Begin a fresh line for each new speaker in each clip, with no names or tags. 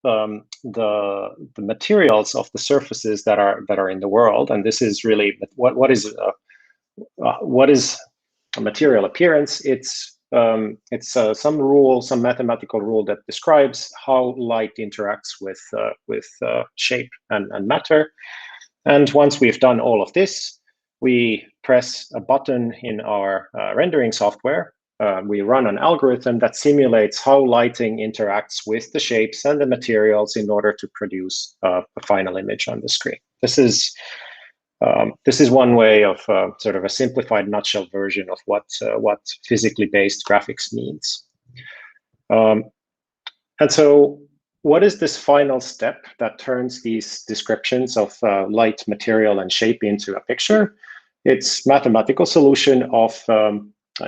the materials of the surfaces that are in the world, and this is really what is a material appearance. It's some rule, some mathematical rule that describes how light interacts with shape and matter. And once we've done all of this, we press a button in our rendering software. We run an algorithm that simulates how lighting interacts with the shapes and the materials in order to produce a final image on the screen. This is one way of sort of a simplified nutshell version of what physically based graphics means. And so what is this final step that turns these descriptions of light, material, and shape into a picture? It's mathematical solution of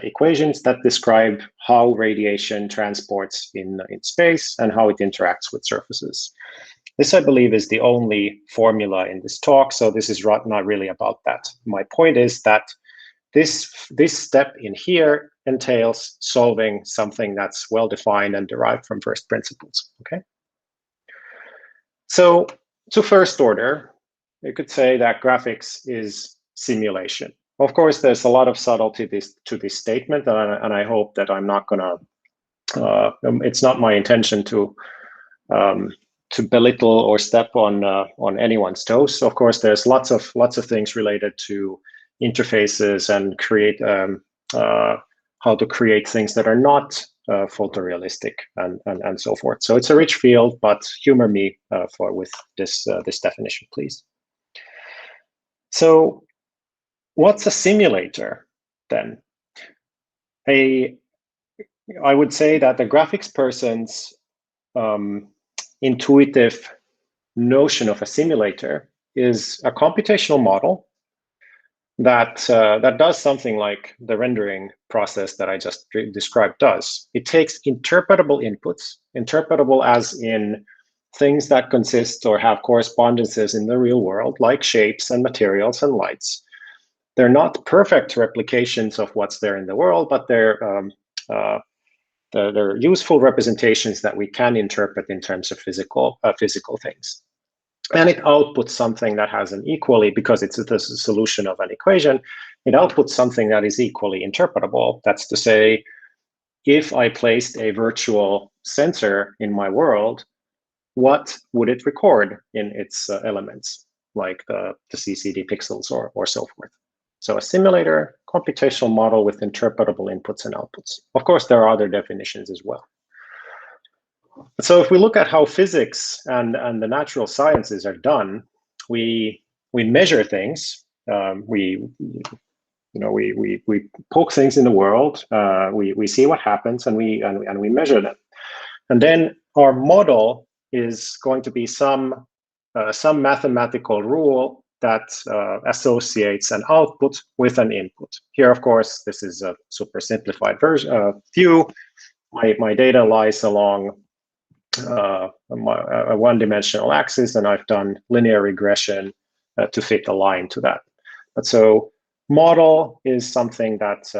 equations that describe how radiation transports in space and how it interacts with surfaces. This, I believe, is the only formula in this talk, so this is not really about that. My point is that this step in here entails solving something that's well-defined and derived from first principles, okay? So to first order, you could say that graphics is simulation. Of course, there's a lot of subtlety to this statement, and I hope that I'm not gonna, it's not my intention to belittle or step on anyone's toes. Of course, there's lots of things related to interfaces and create how to create things that are not photorealistic and so forth. So it's a rich field, but humor me with this definition, please. So what's a simulator then? I would say that the graphics person's intuitive notion of a simulator is a computational model that does something like the rendering process that I just described does. It takes interpretable inputs, interpretable as in things that consist or have correspondences in the real world, like shapes and materials and lights. They're not perfect replications of what's there in the world, but they're useful representations that we can interpret in terms of physical things. And it outputs something that has an equally, because it's the solution of an equation, it outputs something that is equally interpretable. That's to say, if I placed a virtual sensor in my world, what would it record in its elements, like the CCD pixels or so forth? So a simulator, computational model with interpretable inputs and outputs. Of course, there are other definitions as well. So if we look at how physics and the natural sciences are done, we measure things. We poke things in the world. We see what happens, and we measure them. And then our model is going to be some mathematical rule that associates an output with an input. Here, of course, this is a super simplified version view. My data lies along a one-dimensional axis, and I've done linear regression to fit a line to that. But so model is something that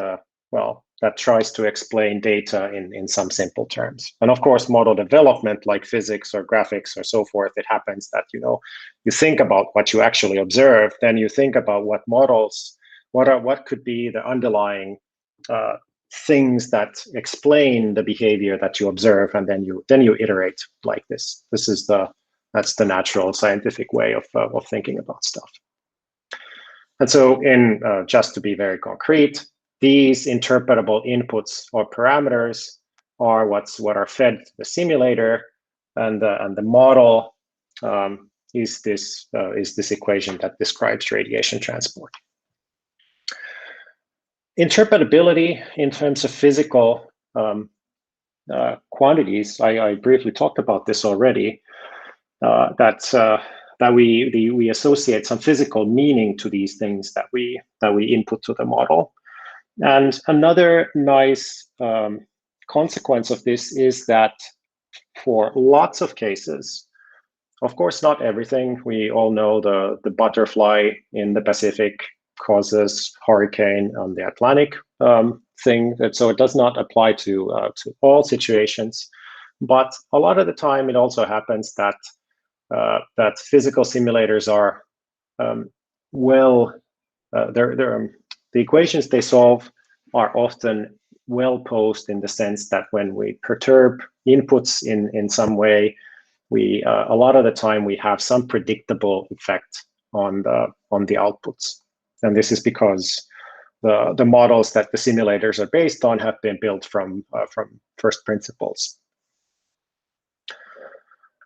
that tries to explain data in some simple terms. And of course, model development, like physics or graphics or so forth, it happens that you think about what you actually observe, then you think about what models, what could be the underlying things that explain the behavior that you observe, and then you iterate like this. That's the natural scientific way of thinking about stuff. And so, just to be very concrete, these interpretable inputs or parameters are what are fed the simulator, and the model is this equation that describes radiation transport. Interpretability in terms of physical quantities, I briefly talked about this already, that we associate some physical meaning to these things that we input to the model. And another nice consequence of this is that for lots of cases, of course, not everything, we all know the butterfly in the Pacific causes hurricane on the Atlantic thing, so it does not apply to all situations. But a lot of the time, it also happens that that physical simulators are the equations they solve are often well posed in the sense that when we perturb inputs in some way, we a lot of the time we have some predictable effect on the outputs, and this is because the models that the simulators are based on have been built from first principles.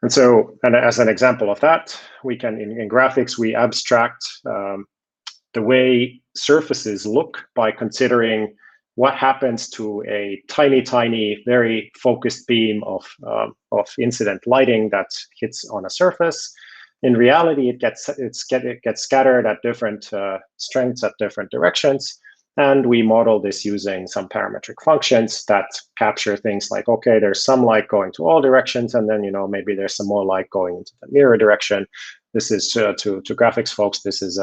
And so, and as an example of that, we can in graphics we abstract the way surfaces look by considering what happens to a tiny, very focused beam of incident lighting that hits on a surface. In reality, it gets scattered at different strengths at different directions, and we model this using some parametric functions that capture things like, okay, there's some light going to all directions, and then maybe there's some more light going into the mirror direction. This is to graphics folks. This is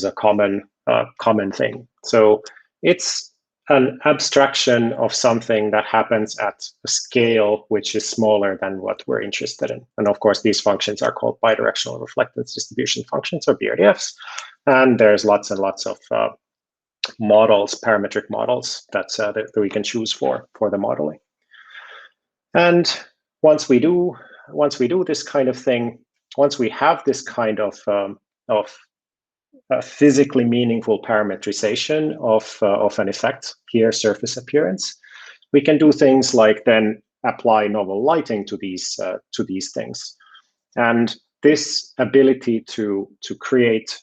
a common thing. So it's an abstraction of something that happens at a scale which is smaller than what we're interested in. And of course, these functions are called bidirectional reflectance distribution functions, or BRDFs. And there's lots and lots of models, parametric models that we can choose for the modeling. And once we do this kind of thing, once we have this kind of physically meaningful parametrization of an effect, here surface appearance, we can do things like then apply novel lighting to these things. And this ability to create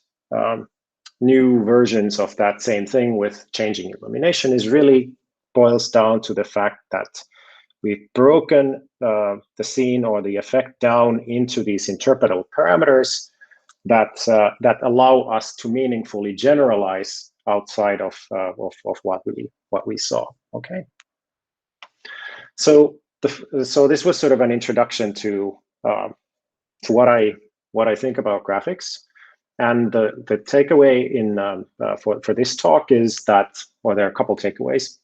new versions of that same thing with changing illumination is really boils down to the fact that we've broken the scene or the effect down into these interpretable parameters that allow us to meaningfully generalize outside of what we saw. Okay. So this was sort of an introduction to what I think about graphics, and the takeaway in for this talk is that, or there are a couple takeaways,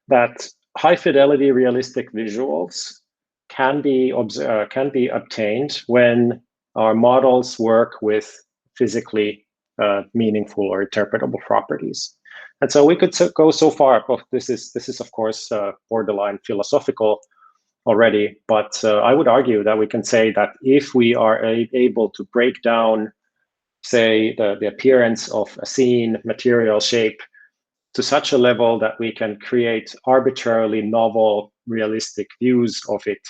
that high fidelity realistic visuals can be obtained when our models work with physically meaningful or interpretable properties. And so we could go so far, but this is of course borderline philosophical already, but I would argue that we can say that if we are able to break down, say, the appearance of a scene, material, shape, to such a level that we can create arbitrarily novel, realistic views of it,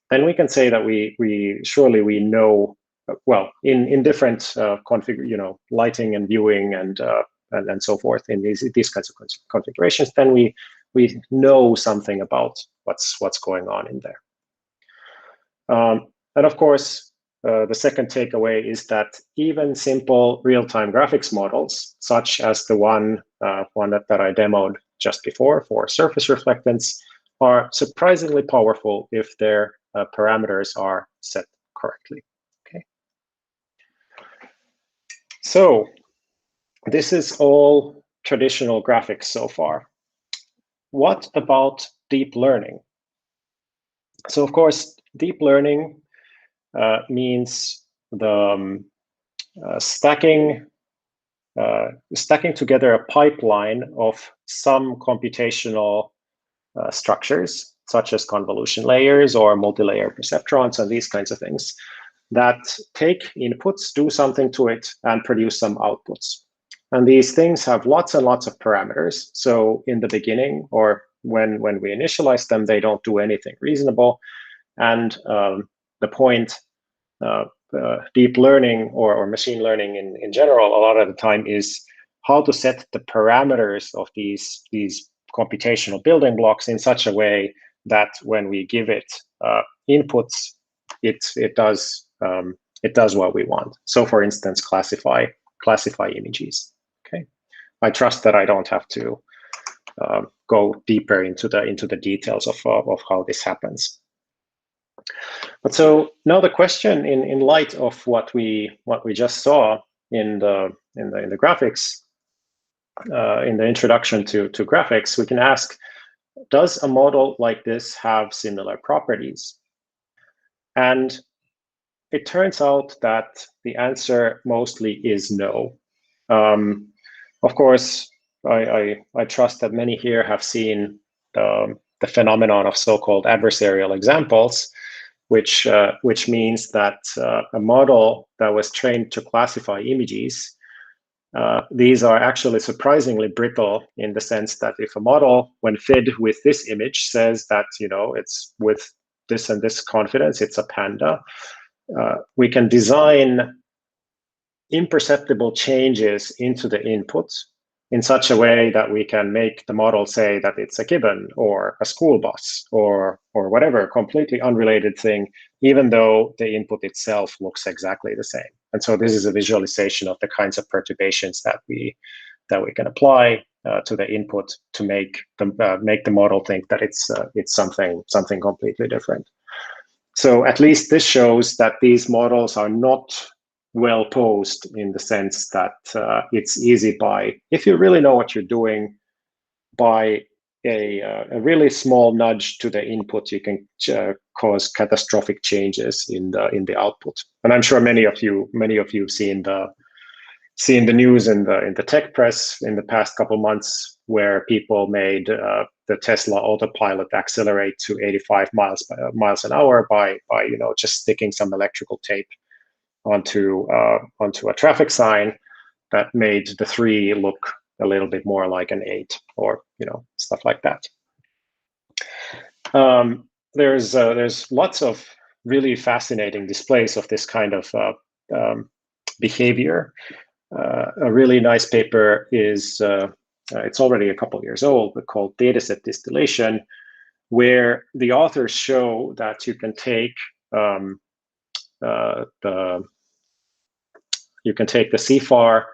then we can say that we surely know, well, in different lighting and viewing and so forth in these kinds of configurations, then we know something about what's going on in there. And of course, the second takeaway is that even simple real-time graphics models, such as the one that I demoed just before for surface reflectance, are surprisingly powerful if their parameters are set correctly. Okay. So this is all traditional graphics so far. What about deep learning? So of course, deep learning means the stacking together a pipeline of some computational structures, such as convolution layers or multi-layer perceptrons and these kinds of things, that take inputs, do something to it, and produce some outputs. And these things have lots and lots of parameters. So in the beginning, or when we initialize them, they don't do anything reasonable. And the point deep learning or machine learning in general, a lot of the time, is how to set the parameters of these computational building blocks in such a way that when we give it inputs, it does what we want. So, for instance, classify images. Okay, I trust that I don't have to go deeper into the details of how this happens. But so now the question, in light of what we just saw in the graphics, in the introduction to graphics, we can ask, does a model like this have similar properties? And it turns out that the answer mostly is no. Of course, I trust that many here have seen the phenomenon of so-called adversarial examples, which means that a model that was trained to classify images, these are actually surprisingly brittle in the sense that if a model, when fed with this image, says that it's with this and this confidence, it's a panda, we can design imperceptible changes into the input in such a way that we can make the model say that it's a gibbon or a school bus or whatever, completely unrelated thing, even though the input itself looks exactly the same. And so this is a visualization of the kinds of perturbations that we can apply to the input to make the model think that it's something completely different. So at least this shows that these models are not well posed in the sense that it's easy if you really know what you're doing, by a really small nudge to the input, you can cause catastrophic changes in the output. And I'm sure many of you have seen the news in the tech press in the past couple months, where people made the Tesla autopilot accelerate to 85 miles an hour by just sticking some electrical tape onto a traffic sign that made the 3 look a little bit more like an 8, or stuff like that. There's lots of really fascinating displays of this kind of behavior. A really nice paper is it's already a couple of years old, but called Set Distillation, where the authors show that you can take the CFAR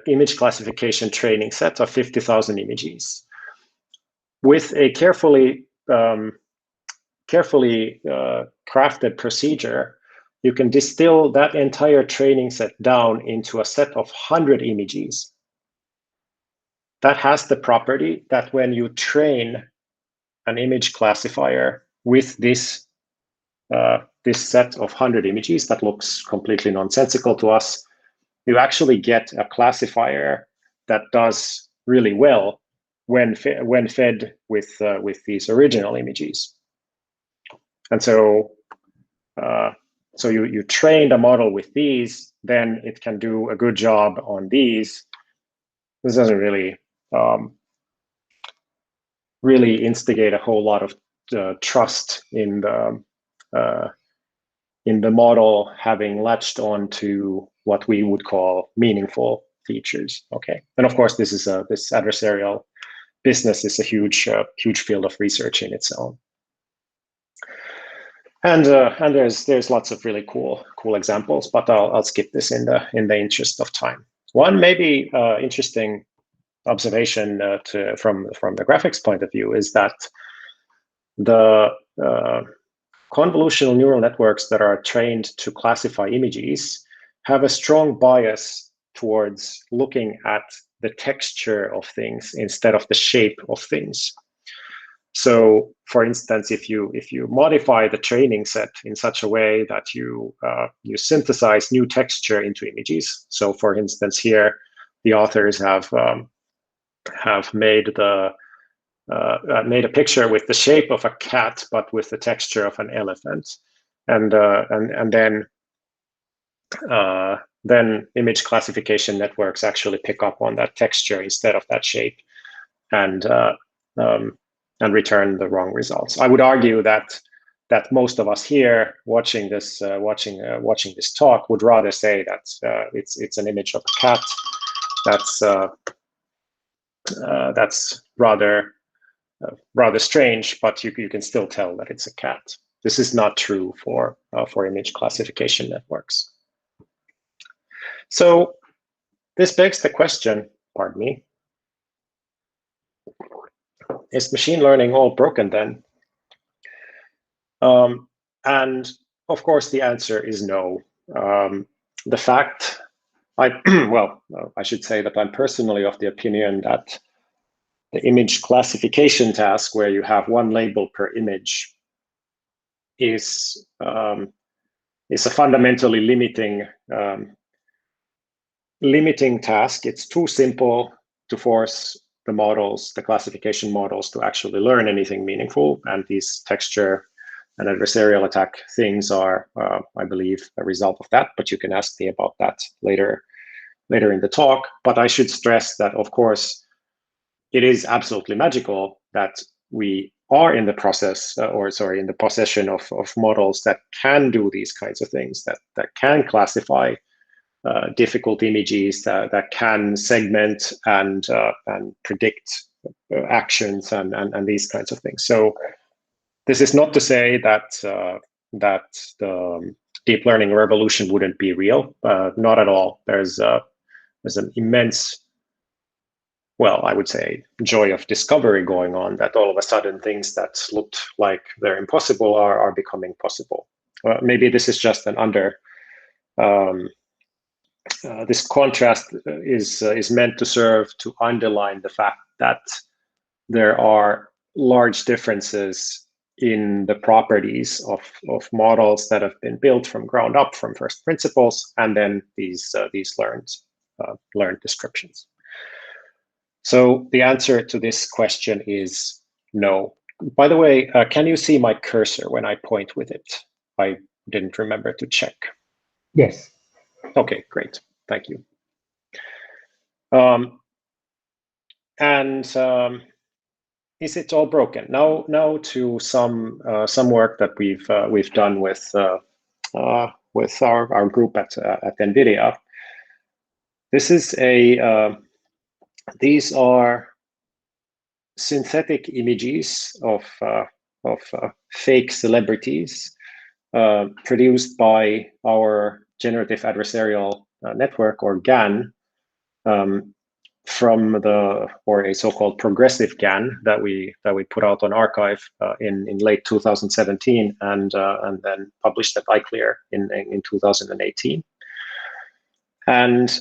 image classification training set of 50,000 images with a carefully crafted procedure. You can distill that entire training set down into a set of 100 images. That has the property that when you train an image classifier with this set of 100 images that looks completely nonsensical to us, you actually get a classifier that does really well when fed with these original images. And so you train the model with these, then it can do a good job on these. This doesn't really instigate a whole lot of trust in the model having latched on to what we would call meaningful features. Okay, and of course, this adversarial business is a huge field of research in its own. And there's lots of really cool examples, but I'll skip this in the interest of time. One maybe interesting observation from the graphics point of view is that the convolutional neural networks that are trained to classify images have a strong bias towards looking at the texture of things instead of the shape of things. So, for instance, if you modify the training set in such a way that you synthesize new texture into images. So, for instance, here the authors have made made a picture with the shape of a cat, but with the texture of an elephant, and then image classification networks actually pick up on that texture instead of that shape, and return the wrong results. I would argue that most of us here watching this talk would rather say that it's an image of a cat. That's rather strange, but you can still tell that it's a cat. This is not true for image classification networks. So this begs the question, pardon me, is machine learning all broken then? And of course, the answer is no. The fact, I should say that I'm personally of the opinion that image classification task, where you have one label per image, is a fundamentally limiting task. It's too simple to force the classification models, to actually learn anything meaningful. And these texture and adversarial attack things are, I believe, a result of that. But you can ask me about that later in the talk. But I should stress that, of course, it is absolutely magical that we are in the process, in the possession of models that can do these kinds of things, that can classify difficult images, that can segment and predict actions and these kinds of things. So this is not to say that the deep learning revolution wouldn't be real. Not at all. There's an immense, well, I would say, joy of discovery going on, that all of a sudden things that looked like they're impossible are becoming possible. Maybe this is just an this contrast is meant to serve to underline the fact that there are large differences in the properties of models that have been built from ground up, from first principles, and then these learned descriptions. So the answer to this question is no. By the way, can you see my cursor when I point with it? I didn't remember to check.
Yes.
Okay, great. Thank you. Is it all broken? Now to some work that we've done with our group at NVIDIA. This is these are synthetic images of fake celebrities produced by our generative adversarial network, or GAN, from a so-called progressive GAN that we put out on arXiv in late 2017 and then published at iClear in 2018. And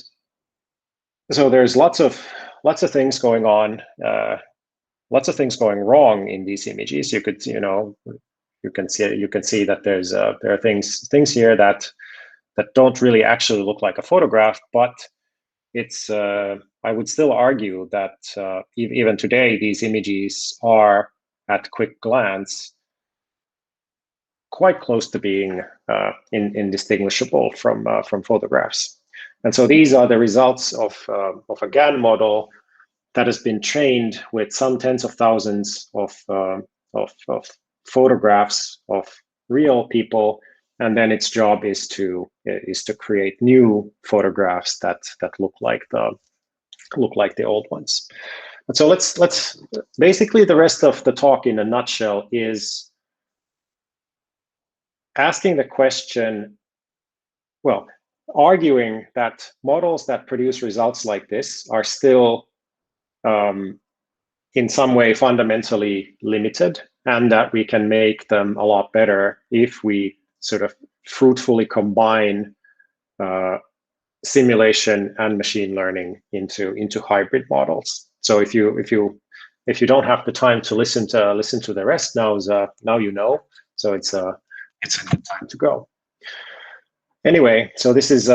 so there's lots of things going on, lots of things going wrong in these images. You can see that there are things here that don't really actually look like a photograph, but it's I would still argue that even today these images are, at quick glance, quite close to being indistinguishable from photographs. And so these are the results of a GAN model that has been trained with some tens of thousands of photographs of real people, and then its job is to create new photographs that look like the old ones. And so let's basically, the rest of the talk in a nutshell is asking the question, well, arguing that models that produce results like this are still in some way fundamentally limited, and that we can make them a lot better if we sort of fruitfully combine simulation and machine learning into hybrid models. So if you don't have the time to listen to the rest, now you know. So it's a good time to go. Anyway, so this is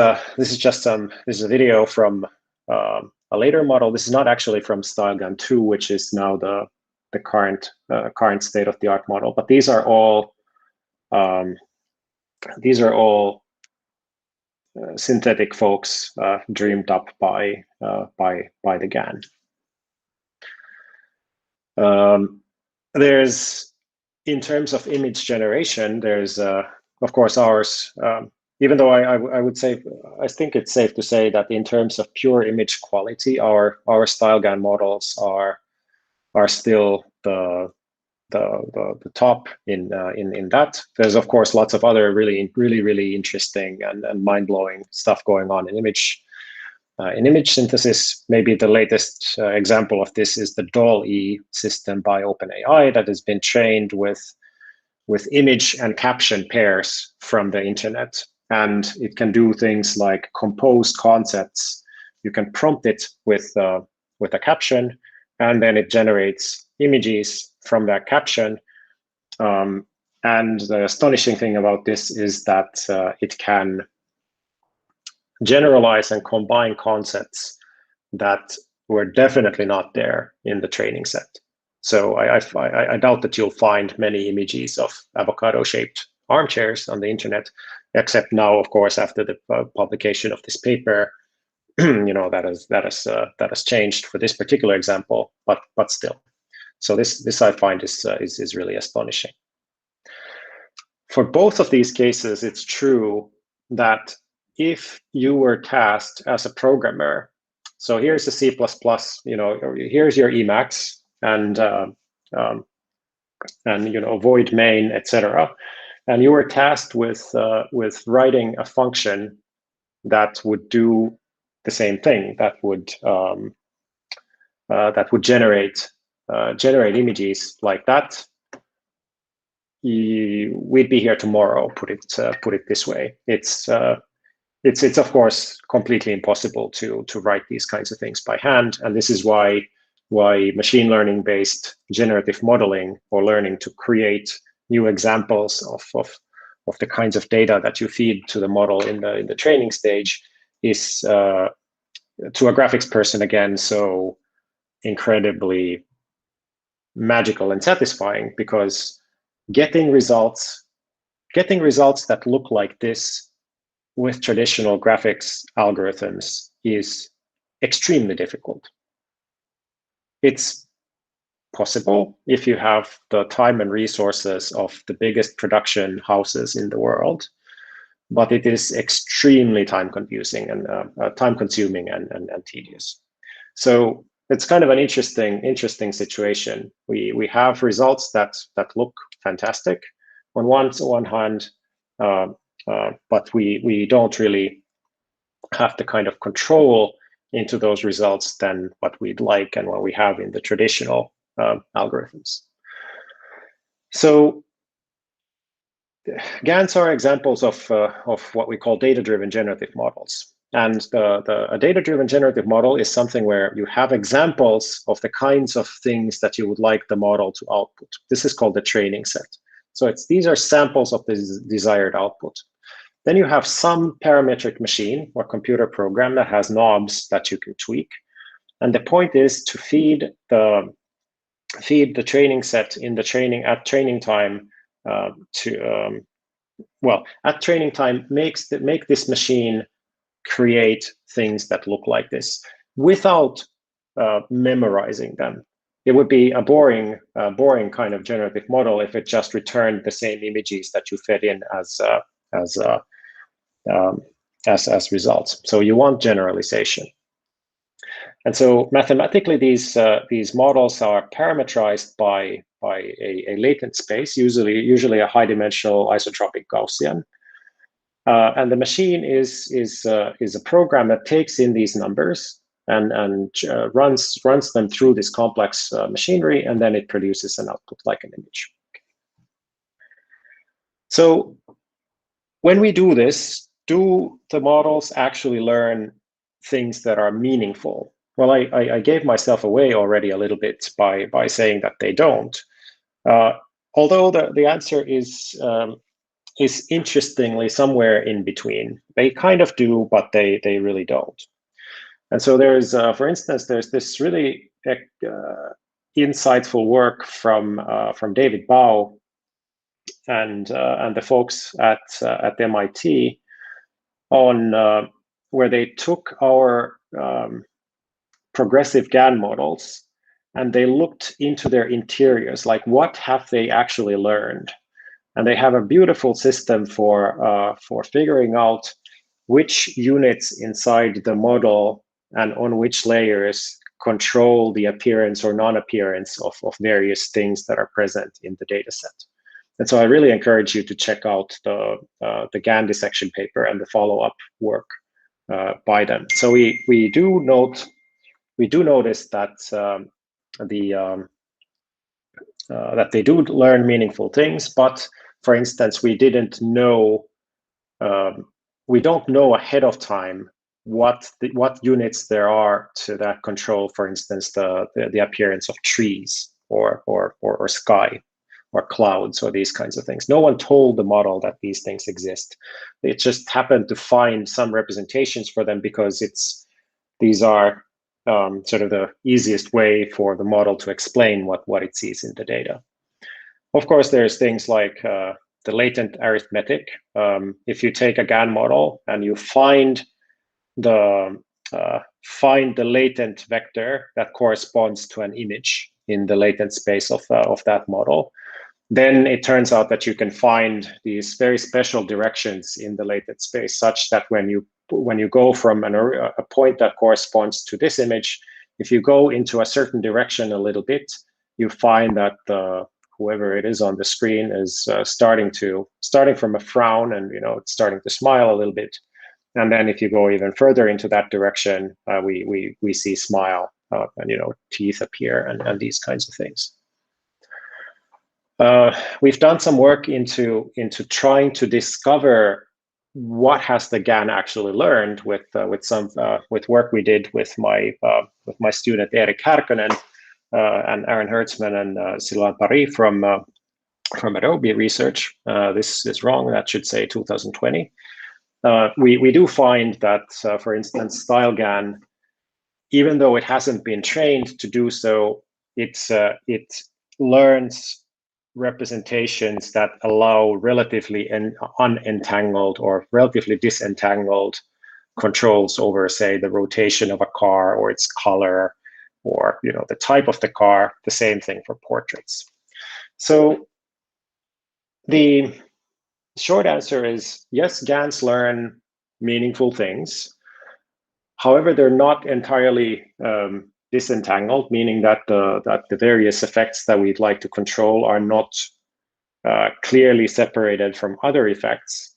just a video from a later model. This is not actually from StyleGAN 2, which is now the current state-of-the-art model, but these are all synthetic folks dreamed up by the GAN. There's, in terms of image generation, there's of course ours. Even though I would say, I think it's safe to say that in terms of pure image quality, our StyleGAN models are still the top in that. There's of course lots of other really interesting and mind-blowing stuff going on in image synthesis. Maybe the latest example of this is the DALL-E system by OpenAI that has been trained with image and caption pairs from the internet. And it can do things like compose concepts. You can prompt it with a caption, and then it generates images from that caption. And the astonishing thing about this is that it can generalize and combine concepts that were definitely not there in the training set. So I doubt that you'll find many images of avocado-shaped armchairs on the internet, except now, of course, after the publication of this paper, that has changed for this particular example, but still. So this I find is really astonishing. For both of these cases, it's true that if you were tasked as a programmer, so here's a C++, here's your Emacs and void main, etc. And you were tasked with writing a function that would do the same thing, that would generate images like that. We'd be here tomorrow. Put it this way. It's of course completely impossible to write these kinds of things by hand, and this is why machine learning based generative modeling, or learning to create new examples of the kinds of data that you feed to the model in the training stage, is to a graphics person again so incredibly magical and satisfying, because getting results that look like this with traditional graphics algorithms is extremely difficult. It's possible if you have the time and resources of the biggest production houses in the world, but it is extremely time-consuming and tedious. So it's kind of an interesting situation. We have results that look fantastic on one hand, but we don't really have the kind of control into those results than what we'd like and what we have in the traditional algorithms. So GANs are examples of what we call data-driven generative models. And a data-driven generative model is something where you have examples of the kinds of things that you would like the model to output. This is called the training set. So these are samples of the desired output. Then you have some parametric machine or computer program that has knobs that you can tweak. And the point is to feed the training set at training time at training time, make this machine create things that look like this without memorizing them. It would be a boring kind of generative model if it just returned the same images that you fed in as results. So you want generalization. And so mathematically, these models are parametrized by a latent space, usually a high-dimensional isotropic Gaussian. And the machine is a program that takes in these numbers and runs them through this complex machinery, and then it produces an output like an image. So when we do this, do the models actually learn things that are meaningful? Well, I gave myself away already a little bit by saying that they don't. Although the answer is interestingly somewhere in between. They kind of do, but they really don't. And so there's, for instance, there's this really insightful work from David Bao and the folks at MIT on where they took our progressive GAN models and they looked into their interiors, like what have they actually learned? And they have a beautiful system for figuring out which units inside the model and on which layers control the appearance or non-appearance of various things that are present in the data set. And so I really encourage you to check out the GAN dissection paper and the follow-up work by them. So we do notice that that they do learn meaningful things, but for instance, we don't know ahead of time what units there are to that control, for instance, the appearance of trees or sky or clouds or these kinds of things. No one told the model that these things exist. It just happened to find some representations for them because these are sort of the easiest way for the model to explain what it sees in the data. Of course, there's things like the latent arithmetic. If you take a GAN model and you find the latent vector that corresponds to an image in the latent space of that model, then it turns out that you can find these very special directions in the latent space, such that when you go from a point that corresponds to this image, if you go into a certain direction a little bit, you find that whoever it is on the screen is starting from a frown, and it's starting to smile a little bit. And then if you go even further into that direction, we see smile and teeth appear and these kinds of things. We've done some work into trying to discover what has the GAN actually learned with work we did with my student Erik Härkönen and Aaron Hertzman and Sylvain Paris from Adobe Research. This is wrong. That should say 2020. We do find that, for instance, StyleGAN, even though it hasn't been trained to do so, it learns representations that allow relatively unentangled or relatively disentangled controls over, say, the rotation of a car or its color or the type of the car. The same thing for portraits. So the short answer is yes, GANs learn meaningful things. However, they're not entirely disentangled, meaning that the various effects that we'd like to control are not clearly separated from other effects.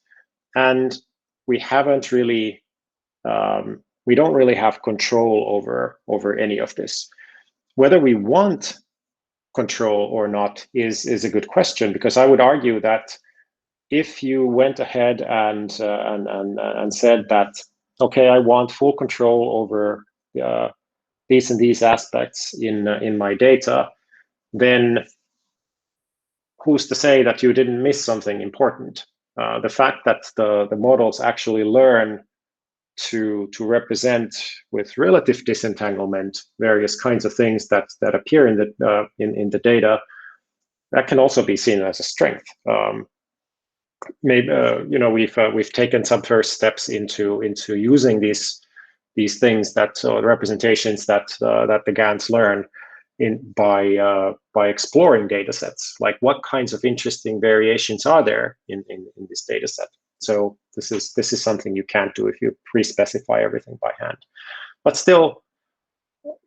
And we haven't really, we don't really have control over any of this. Whether we want control or not is a good question, because I would argue that if you went ahead and said that, okay, I want full control over these and these aspects in my data, then who's to say that you didn't miss something important? The fact that the models actually learn to represent with relative disentanglement various kinds of things that appear in the data, that can also be seen as a strength. Maybe we've taken some first steps into using these things that representations that the GANs learn by exploring data sets, like what kinds of interesting variations are there in this data set. So this is something you can't do if you pre-specify everything by hand. But still,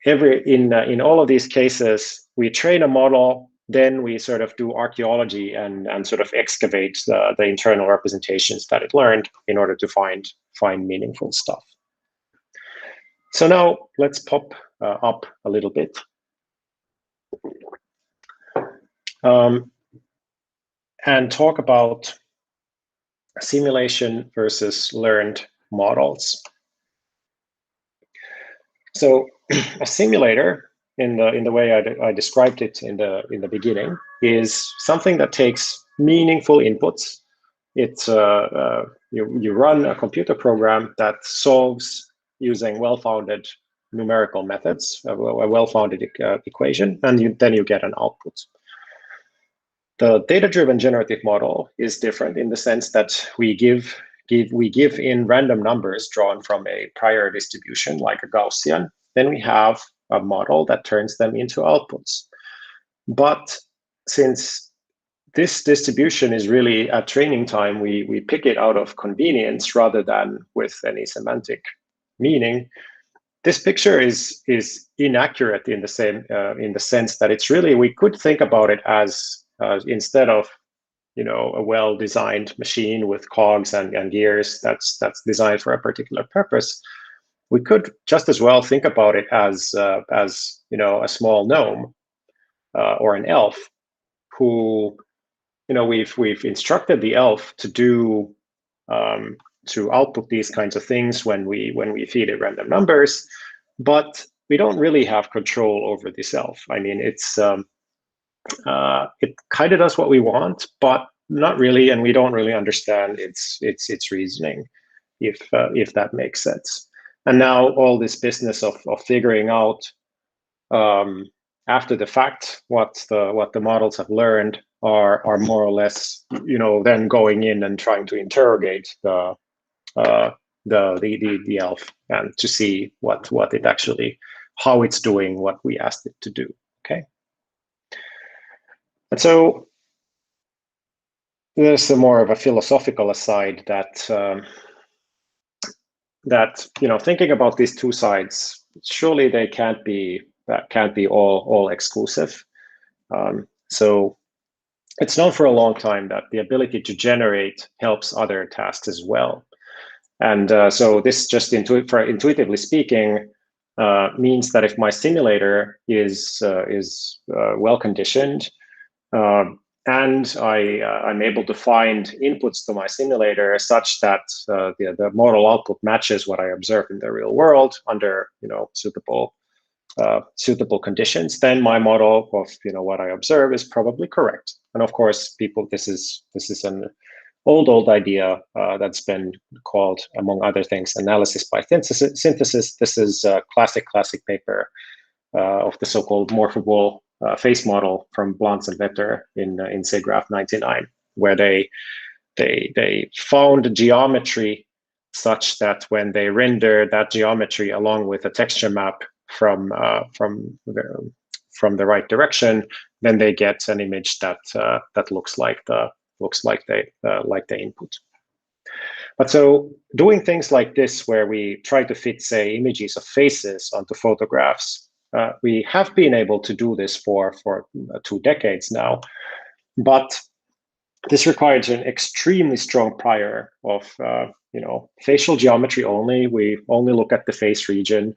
in all of these cases, we train a model, then we sort of do archaeology and sort of excavate the internal representations that it learned in order to find meaningful stuff. So now let's pop up a little bit. And talk about simulation versus learned models. So a simulator, in the way I described it in the beginning, is something that takes meaningful inputs. It's you run a computer program that solves using well-founded numerical methods, a well-founded equation, and then you get an output. The data-driven generative model is different in the sense that we give in random numbers drawn from a prior distribution, like a Gaussian. Then we have a model that turns them into outputs. But since this distribution is really at training time, we pick it out of convenience rather than with any semantic meaning. This picture is inaccurate in the sense that it's really, we could think about it as instead of a well-designed machine with cogs and gears that's designed for a particular purpose, we could just as well think about it as a small gnome or an elf who we've instructed the elf to do to output these kinds of things when we feed it random numbers, but we don't really have control over the self. I mean, it kind of does what we want, but not really, and we don't really understand its reasoning, if that makes sense. And now all this business of figuring out after the fact what the models have learned are more or less, then going in and trying to interrogate the elf and to see what it actually, how it's doing what we asked it to do. Okay. And so there's more of a philosophical aside that thinking about these two sides, surely they can't be all exclusive. So it's known for a long time that the ability to generate helps other tasks as well. And so this just intuitively speaking means that if my simulator is well conditioned, and I'm able to find inputs to my simulator such that the model output matches what I observe in the real world under suitable conditions, then my model of what I observe is probably correct. And of course, this is an old idea that's been called, among other things, analysis by synthesis. This is a classic paper of the so-called morphable face model from Blantz and Vetter in SIGGRAPH 99, where they found geometry such that when they render that geometry along with a texture map from the right direction, then they get an image that looks like the input. But so doing things like this, where we try to fit, say, images of faces onto photographs, we have been able to do this for 2 decades now, but this requires an extremely strong prior of facial geometry only. We only look at the face region,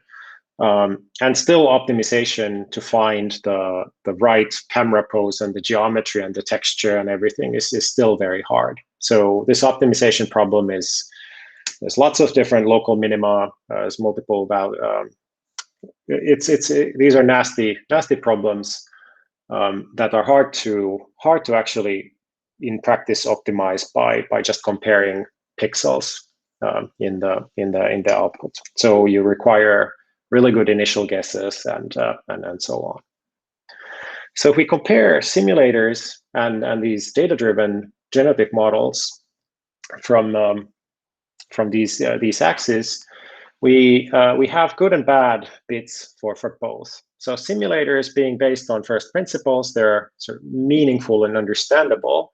and still optimization to find the right camera pose and the geometry and the texture and everything is still very hard. So this optimization problem there's lots of different local minima, there's multiple value. These are nasty problems that are hard to actually in practice optimize by just comparing pixels in the output. So you require really good initial guesses and so on. So if we compare simulators and these data-driven generative models from these axes, we have good and bad bits for both. So simulators, being based on first principles, they're sort of meaningful and understandable.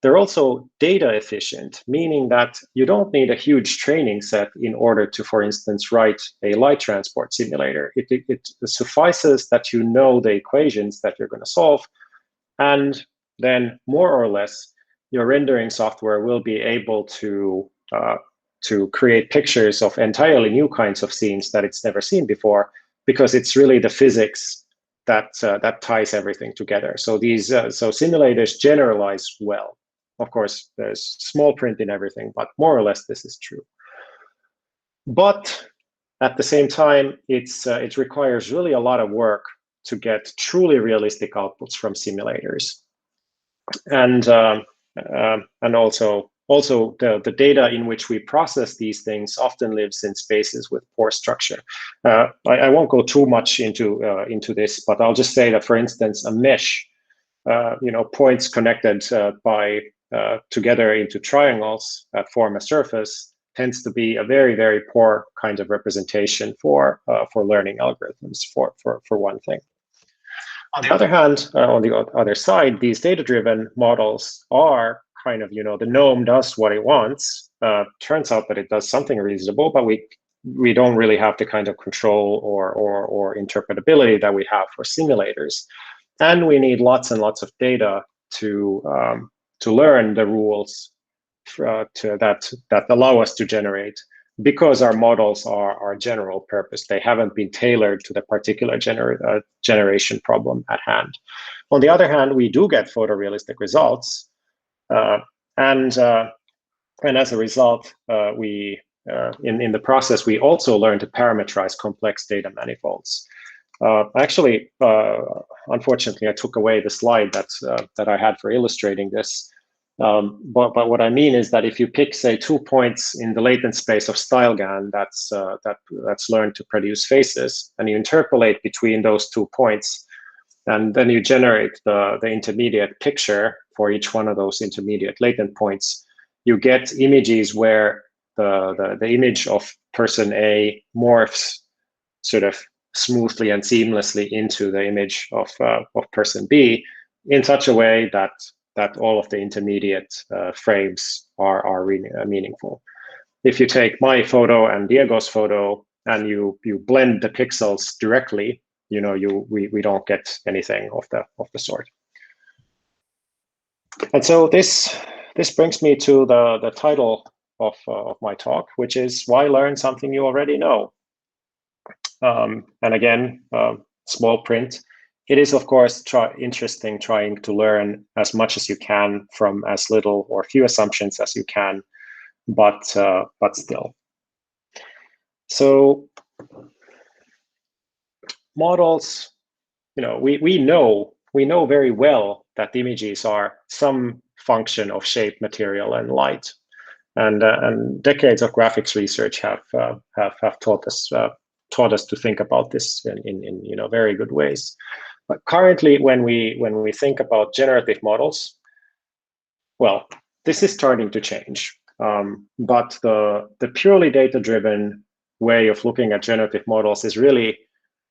They're also data efficient, meaning that you don't need a huge training set in order to, for instance, write a light transport simulator. It suffices that you know the equations that you're going to solve, and then more or less your rendering software will be able to create pictures of entirely new kinds of scenes that it's never seen before, because it's really the physics that ties everything together. So simulators generalize well. Of course, there's small print in everything, but more or less this is true. But at the same time, it requires really a lot of work to get truly realistic outputs from simulators, and also the data in which we process these things often lives in spaces with poor structure. I won't go too much into this, but I'll just say that, for instance, a mesh, points connected together into triangles that form a surface, tends to be a very, very poor kind of representation for learning algorithms, for one thing. On the other hand, on the other side, these data-driven models are kind of, the gnome does what it wants. Turns out that it does something reasonable, but we don't really have the kind of control or interpretability that we have for simulators. And we need lots and lots of data to learn the rules that allow us to generate, because our models are general purpose. They haven't been tailored to the particular generation problem at hand. On the other hand, we do get photorealistic results, and And as a result, in the process, we also learn to parameterize complex data manifolds. Actually, unfortunately, I took away the slide that I had for illustrating this. But what I mean is that if you pick, say, 2 points in the latent space of StyleGAN that's learned to produce faces, and you interpolate between those 2 points, and then you generate the intermediate picture for each one of those intermediate latent points, you get images where the image of person A morphs sort of smoothly and seamlessly into the image of person B in such a way that all of the intermediate frames are really meaningful. If you take my photo and Diego's photo and you blend the pixels directly, we don't get anything of the sort. And so this brings me to the title of my talk, which is Why Learn Something You Already Know? And again, small print. It is, of course, interesting trying to learn as much as you can from as little or few assumptions as you can, but still. So models, we know very well that images are some function of shape, material, and light, and decades of graphics research have taught us to think about this in very good ways. But currently, when we think about generative models, well, this is starting to change. But the purely data-driven way of looking at generative models is really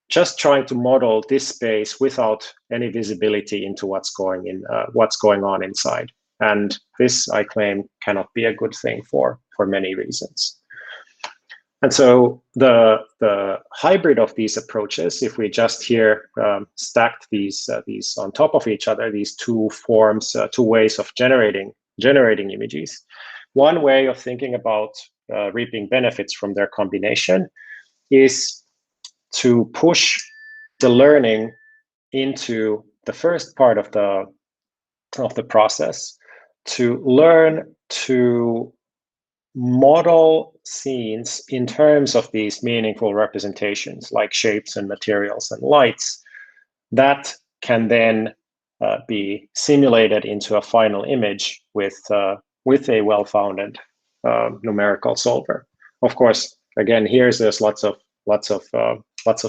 just trying to model this space without any visibility into what's going on inside. And this, I claim, cannot be a good thing for many reasons. And so the hybrid of these approaches, if we just here stacked these on top of each other, these two ways of generating images, one way of thinking about reaping benefits from their combination is to push the learning into the first part of the process, to learn to model scenes in terms of these meaningful representations like shapes and materials and lights that can then be simulated into a final image with a well-founded numerical solver. Of course, again, there's lots of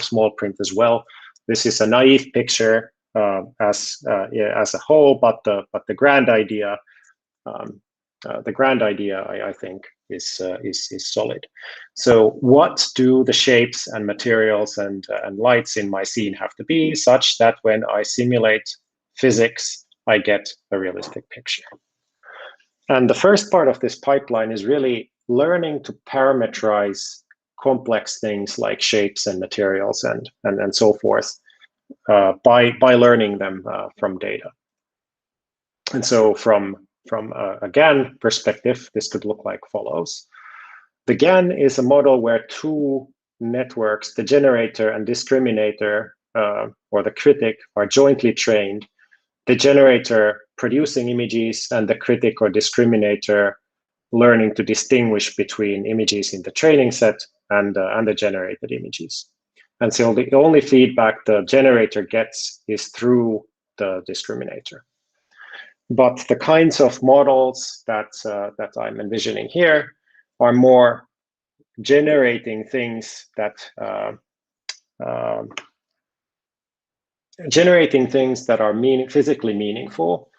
small print as well. This is a naive picture as a whole, but the grand idea. I think, is solid. So what do the shapes and materials and lights in my scene have to be such that when I simulate physics, I get a realistic picture? And the first part of this pipeline is really learning to parameterize complex things like shapes and materials and so forth by learning them from data. And so from a GAN perspective, this could look like follows. The GAN is a model where two networks, the generator and discriminator, or the critic, are jointly trained. The generator producing images and the critic or discriminator learning to distinguish between images in the training set and the generated images. And so the only feedback the generator gets is through the discriminator. But the kinds of models that I'm envisioning here are more generating things that are physically meaningful,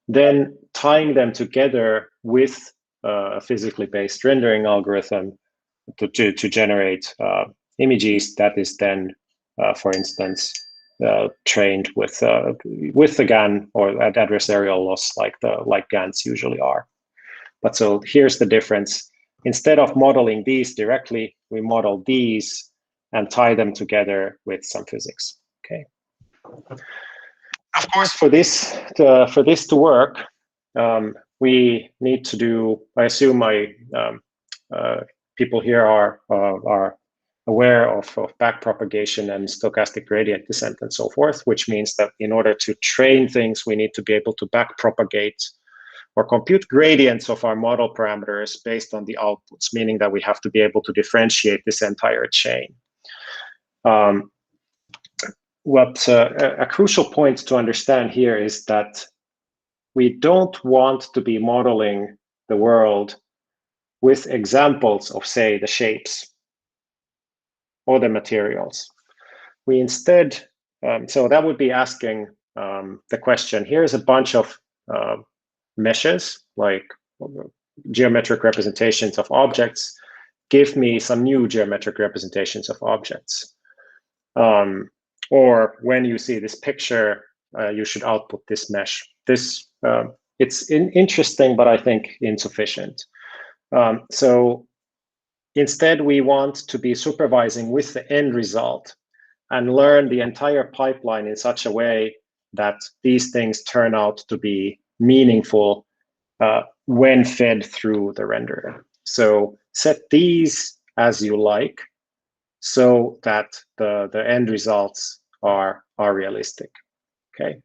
then tying them together with a physically based rendering algorithm to generate images that is then, for instance, trained with the GAN or at adversarial loss like GANs usually are. But so here's the difference. Instead of modeling these directly, we model these and tie them together with some physics. Okay. Of course, for this to work, we need to do. I assume people here are aware of backpropagation and stochastic gradient descent and so forth, which means that in order to train things, we need to be able to backpropagate or compute gradients of our model parameters based on the outputs, meaning that we have to be able to differentiate this entire chain. What a crucial point to understand here is that we don't want to be modeling the world with examples of, say, the shapes or the materials. We instead, so that would be asking the question, here's a bunch of meshes, like geometric representations of objects. Give me some new geometric representations of objects. Or when you see this picture, you should output this mesh. This it's interesting, but I think insufficient. So instead, we want to be supervising with the end result and learn the entire pipeline in such a way that these things turn out to be meaningful when fed through the renderer. So set these as you like, so that the end results are realistic. Okay,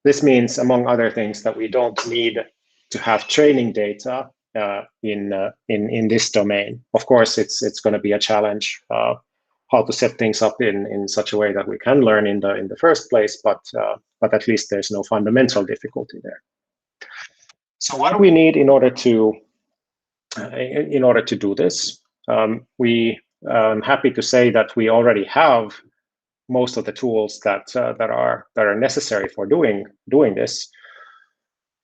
this means, among other things, that we don't need to have training data in this domain. Of course, it's going to be a challenge how to set things up in such a way that we can learn in the first place, but at least there's no fundamental difficulty there. So what do we need in order to do this? I'm happy to say that we already have most of the tools that are necessary for doing this.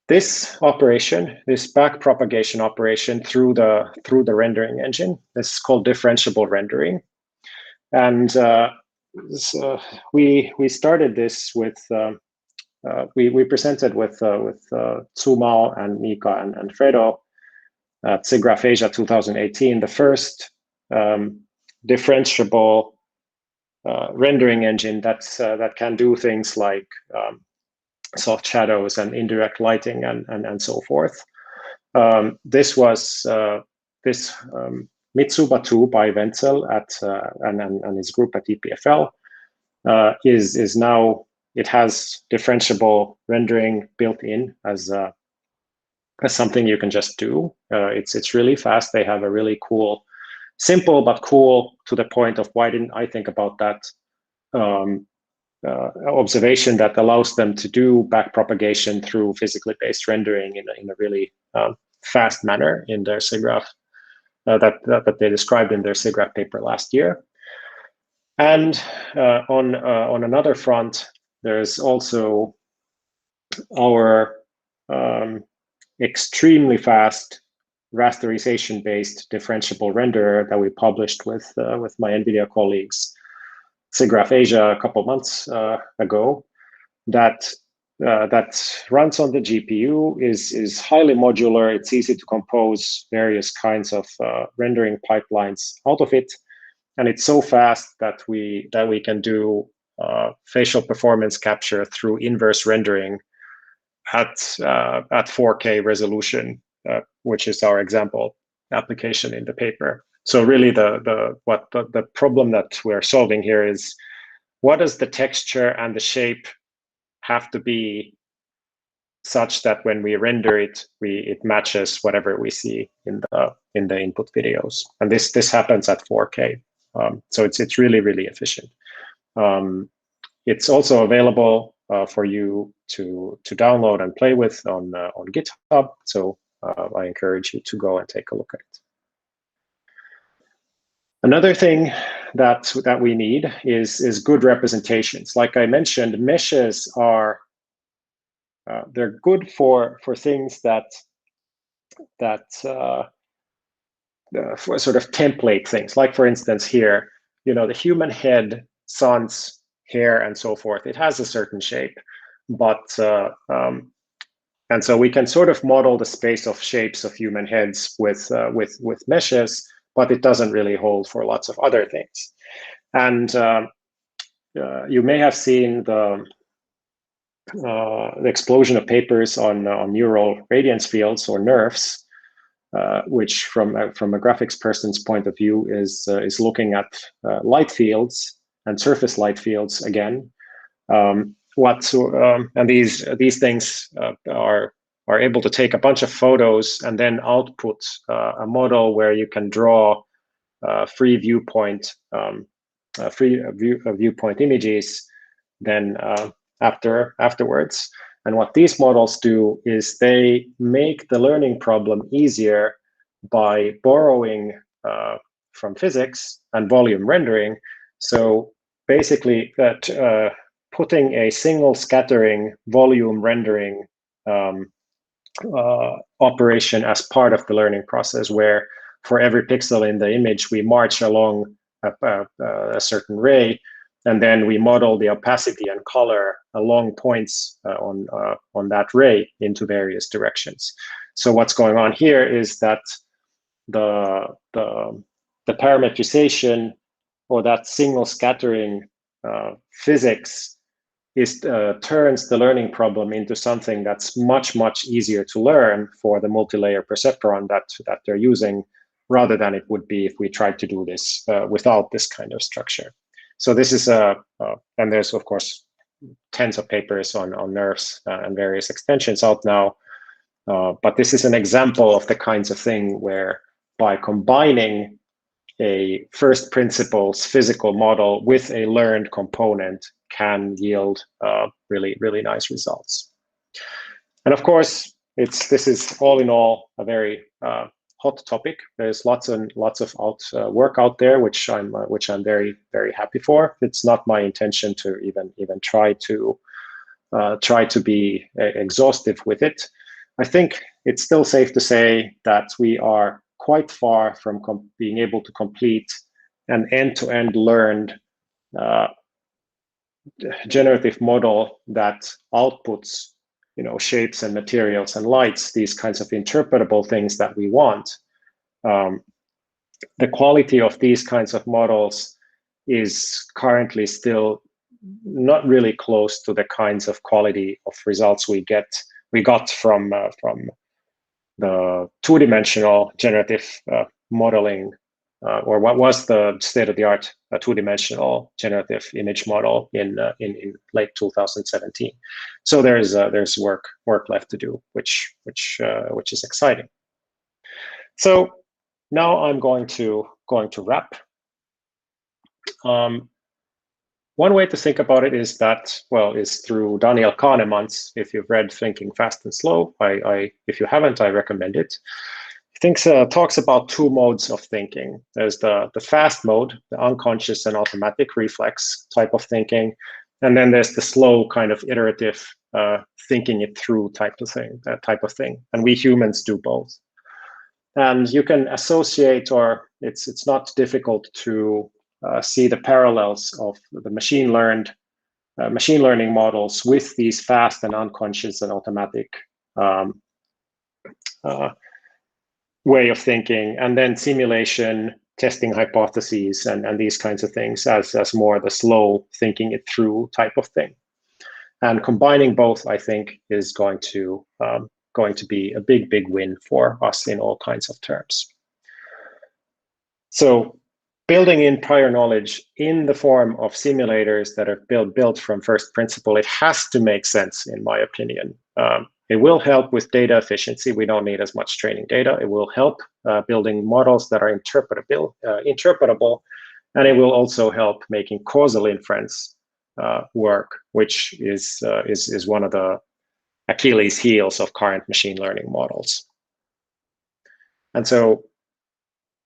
This operation, this back propagation operation through the rendering engine, this is called differentiable rendering, and so we started this with we presented with Tsumal and Mika and Fredo at SIGGRAPH Asia 2018, the first differentiable rendering engine that can do things like soft shadows and indirect lighting and so forth. This was Mitsuba 2 by Wenzel and his group at EPFL is now, it has differentiable rendering built in as something you can just do. It's really fast. They have a really cool, simple but cool to the point of why didn't I think about that observation that allows them to do back propagation through physically based rendering in a really fast manner in their SIGGRAPH that they described in their SIGGRAPH paper last year. And on another front, there's also our extremely fast rasterization-based differentiable renderer that we published with my NVIDIA colleagues, SIGGRAPH Asia, a couple months ago. That runs on the GPU, is highly modular. It's easy to compose various kinds of rendering pipelines out of it, and it's so fast that we can do facial performance capture through inverse rendering at 4K resolution, which is our example application in the paper. So really, the problem that we're solving here is, what does the texture and the shape have to be such that when we render it, it matches whatever we see in the input videos, and this happens at 4K. So it's really, really efficient. It's also available for you to download and play with on GitHub. So I encourage you to go and take a look at it. Another thing that we need is good representations. Like I mentioned, meshes are they're good for things that for sort of template things. Like for instance here, the human head, sun's hair, and so forth. It has a certain shape, but and so we can sort of model the space of shapes of human heads with meshes, but it doesn't really hold for lots of other things. And you may have seen the explosion of papers on neural radiance fields, or NeRFs, which from a graphics person's point of view is looking at light fields and surface light fields again. And these things are are able to take a bunch of photos and then output a model where you can draw free viewpoint images then afterwards. And what these models do is they make the learning problem easier by borrowing from physics and volume rendering. So basically, putting a single scattering volume rendering operation as part of the learning process, where for every pixel in the image, we march along a certain ray, and then we model the opacity and color along points on that ray into various directions. So what's going on here is that the parametrization or that single scattering physics turns the learning problem into something that's much easier to learn for the multi-layer perceptron that they're using, rather than it would be if we tried to do this without this kind of structure. So this is and there's of course tens of papers on NeRFs and various extensions out now, but this is an example of the kinds of thing where by combining a first principles physical model with a learned component can yield really nice results. And of course, this is all in all a very hot topic. There's lots of work out there, which I'm very happy for. It's not my intention to even try to be exhaustive with it. I think it's still safe to say that we are quite far from being able to complete an end-to-end learned generative model that outputs, shapes and materials and lights, these kinds of interpretable things that we want. The quality of these kinds of models is currently still not really close to the kinds of quality of results we got from the two-dimensional generative modeling, or what was the state-of-the-art two-dimensional generative image model in late 2017. So there's work left to do, which is exciting. So now I'm going to wrap. One way to think about it is that, is through Daniel Kahneman's. If you've read Thinking Fast and Slow, if you haven't, I recommend it. He talks about two modes of thinking. There's the fast mode, the unconscious and automatic reflex type of thinking, and then there's the slow kind of iterative thinking it through type of thing. And we humans do both. And you can associate, or it's not difficult to see the parallels of the machine learning models with these fast and unconscious and automatic way of thinking, and then simulation, testing hypotheses, and these kinds of things as more the slow thinking it through type of thing. And combining both, I think, is going to be a big win for us in all kinds of terms. So building in prior knowledge in the form of simulators that are built from first principle, it has to make sense, in my opinion. It will help with data efficiency. We don't need as much training data. It will help building models that are interpretable, and it will also help making causal inference work, which is one of the Achilles heels of current machine learning models. And so,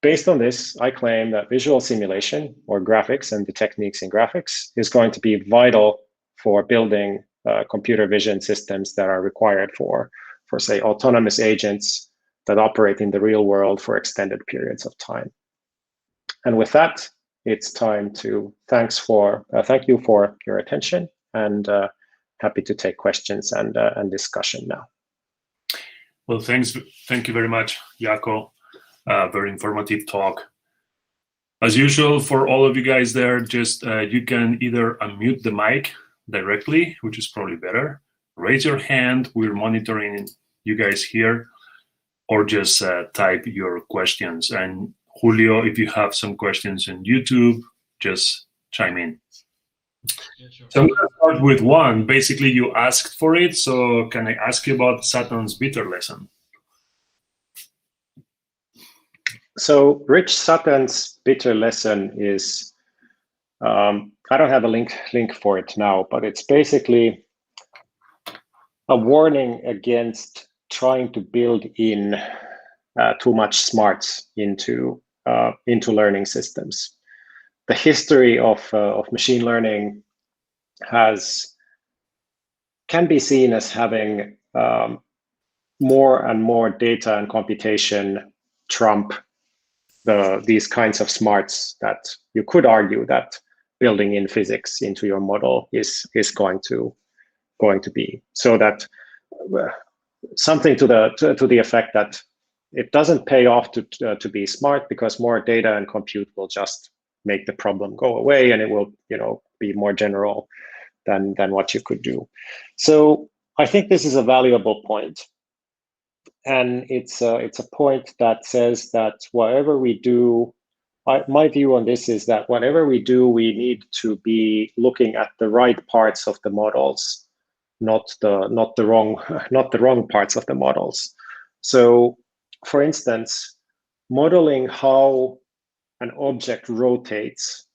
based on this, I claim that visual simulation, or graphics and the techniques in graphics, is going to be vital for building computer vision systems that are required for say, autonomous agents that operate in the real world for extended periods of time. And with that, it's time to thank you for your attention, and happy to take questions and discussion now.
Well, thank you very much, Jaakko. Very informative talk. As usual, for all of you guys there, just you can either unmute the mic directly, which is probably better, raise your hand, we're monitoring you guys here, or just type your questions. And Julio, if you have some questions on YouTube, just chime in. So I'm going to start with one. Basically, you asked for it, so can I ask you about Saturn's bitter lesson?
So Rich Sutton's bitter lesson is, I don't have a link for it now, but it's basically a warning against trying to build in too much smarts into learning systems. The history of machine learning can be seen as having more and more data and computation trump these kinds of smarts that you could argue that building in physics into your model is going to be. So that something to the effect that it doesn't pay off to be smart, because more data and compute will just make the problem go away, and it will be more general than what you could do. So I think this is a valuable point. And it's a point that says that whatever we do, my view on this is that whatever we do, we need to be looking at the right parts of the models, not the wrong parts of the models. So, for instance, modeling how an object rotates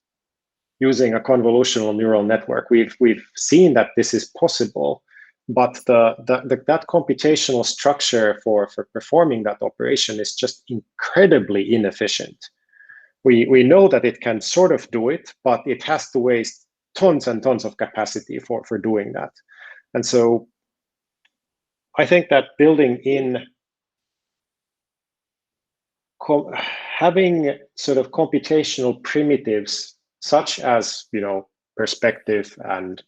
using a convolutional neural network, we've seen that this is possible. But that computational structure for performing that operation is just incredibly inefficient. We know that it can sort of do it, but it has to waste tons and tons of capacity for doing that. And so I think that building in, having sort of computational primitives such as perspective and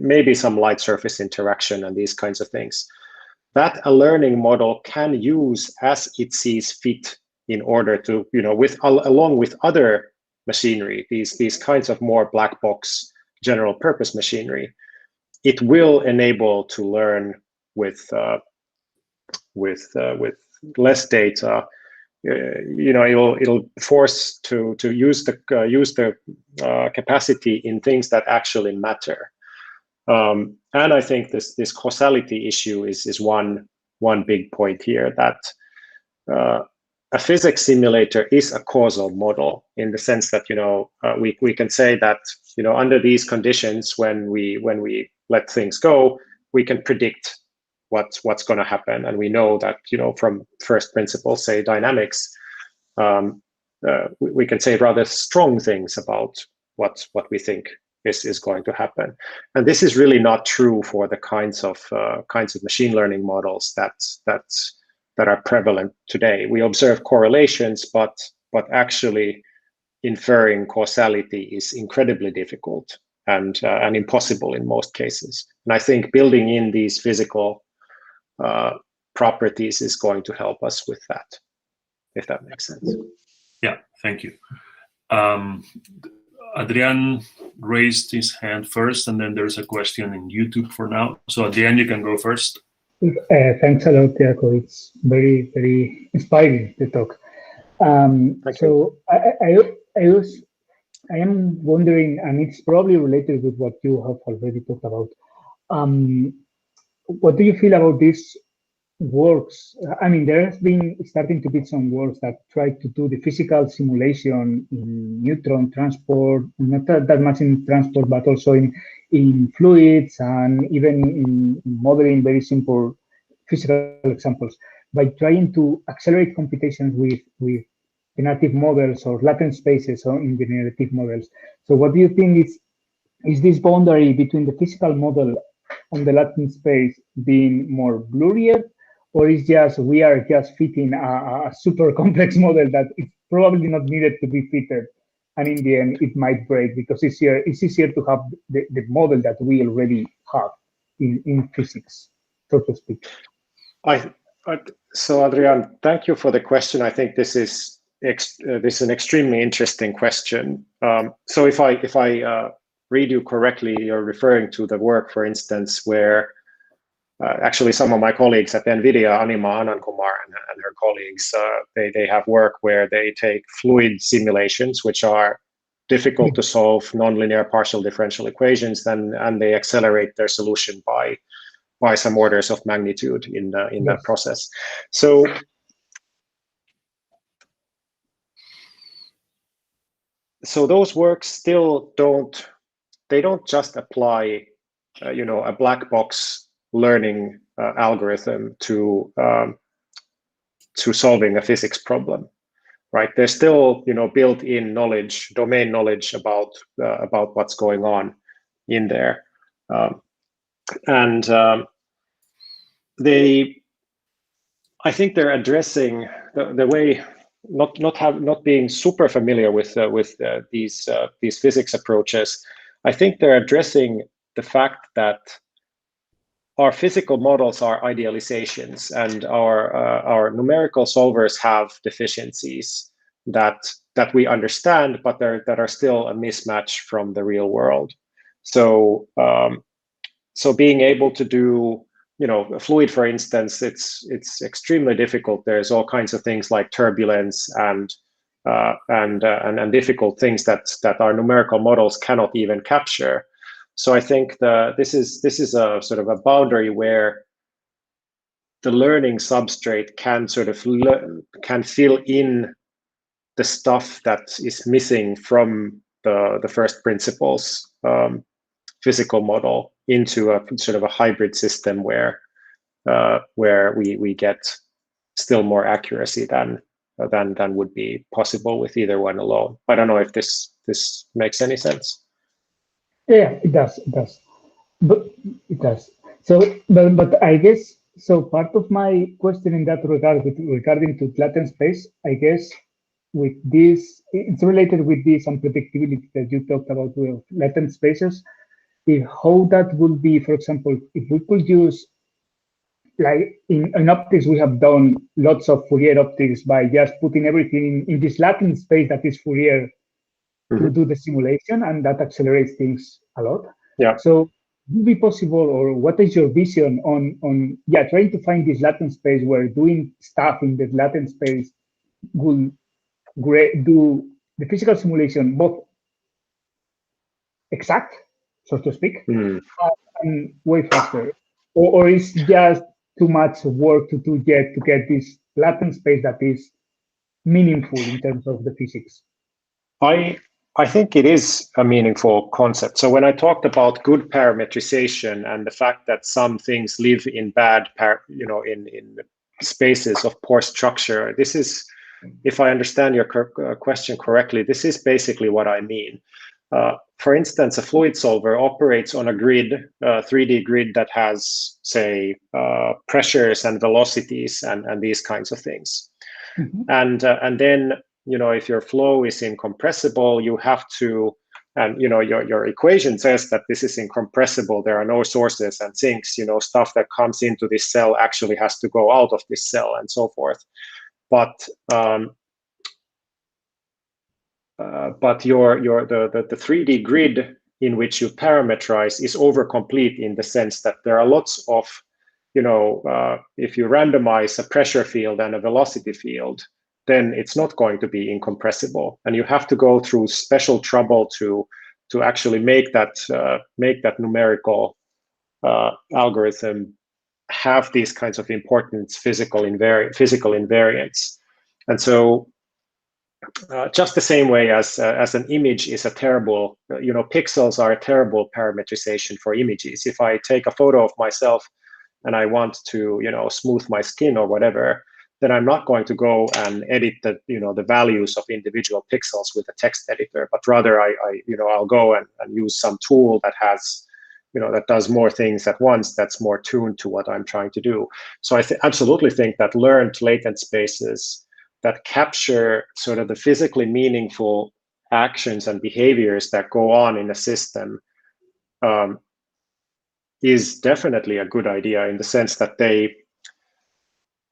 maybe some light surface interaction and these kinds of things, that a learning model can use as it sees fit in order to, along with other machinery, these kinds of more black box general purpose machinery, it will enable to learn with less data. It'll force to use the capacity in things that actually matter. And I think this causality issue is one big point here, that a physics simulator is a causal model, in the sense that we can say that under these conditions, when we let things go, we can predict what's going to happen, and we know that from first principles, say dynamics, we can say rather strong things about what we think is going to happen. And this is really not true for the kinds of machine learning models that are prevalent today. We observe correlations, but actually inferring causality is incredibly difficult and impossible in most cases. And I think building in these physical properties is going to help us with that, if that makes sense.
Yeah, thank you. Adrian raised his hand first, and then there's a question in YouTube for now. So Adrian, you can go first.
Thanks a lot, Jaakko. It's very, very inspiring to talk. So I am wondering, and it's probably related with what you have already talked about. What do you feel about these works? I mean, there has been starting to be some works that try to do the physical simulation in neutron transport, not that much in transport, but also in fluids, and even in modeling very simple physical examples, by trying to accelerate computations with generative models or latent spaces in generative models. So what do you think is this boundary between the physical model and the latent space being more blurrier, or is just we are just fitting a super complex model that is probably not needed to be fitted, and in the end it might break because it's easier to have the model that we already have in physics, so to speak?
So Adrian, thank you for the question. I think this is an extremely interesting question. So if I read you correctly, you're referring to the work, for instance, where actually some of my colleagues at NVIDIA, Anima Anandkumar and her colleagues, they have work where they take fluid simulations, which are difficult to solve nonlinear partial differential equations, and they accelerate their solution by some orders of magnitude in that process. So those works still don't just apply a black box learning algorithm to solving a physics problem, right? There's still built-in knowledge, domain knowledge about what's going on in there, and I think they're addressing the way, not being super familiar with these physics approaches. I think they're addressing the fact that our physical models are idealizations, and our numerical solvers have deficiencies that we understand, but that are still a mismatch from the real world. So being able to do a fluid, for instance, it's extremely difficult. There's all kinds of things like turbulence and difficult things that our numerical models cannot even capture. So I think this is a sort of a boundary where the learning substrate can sort of can fill in the stuff that is missing from the first principles physical model into a sort of a hybrid system where we get still more accuracy than would be possible with either one alone. I don't know if this makes any sense.
Yeah, it does. But it does. So, but I guess so. Part of my question in that regard, regarding to latent space, I guess with this, it's related with this unpredictability that you talked about with latent spaces. How that would be, for example, if we could use, like in optics, we have done lots of Fourier optics by just putting everything in this latent space that is Fourier to do the simulation, and that accelerates things a lot.
Yeah.
So would it be possible, or what is your vision on trying to find this latent space where doing stuff in the latent space will do the physical simulation both exact, so to speak, and way faster, or is just too much work to do yet to get this latent space that is meaningful in terms of the physics?
I think it is a meaningful concept. So when I talked about good parametrization and the fact that some things live in bad, in spaces of poor structure, this is, if I understand your question correctly, this is basically what I mean. For instance, a fluid solver operates on a grid, 3D grid that has, say, pressures and velocities and these kinds of things. And then, if your flow is incompressible, you have to, and your equation says that this is incompressible. There are no sources and sinks. Stuff that comes into this cell actually has to go out of this cell, and so forth. But the 3D grid in which you parametrize is overcomplete in the sense that there are lots of, if you randomize a pressure field and a velocity field, then it's not going to be incompressible, and you have to go through special trouble to actually make that numerical algorithm have these kinds of important physical invariants. And so just the same way as an image is a terrible, pixels are a terrible parametrization for images. If I take a photo of myself and I want to, smooth my skin or whatever, then I'm not going to go and edit the values of individual pixels with a text editor, but rather I'll go and use some tool that has, that does more things at once, that's more tuned to what I'm trying to do. So I absolutely think that learned latent spaces that capture sort of the physically meaningful actions and behaviors that go on in a system is definitely a good idea, in the sense that they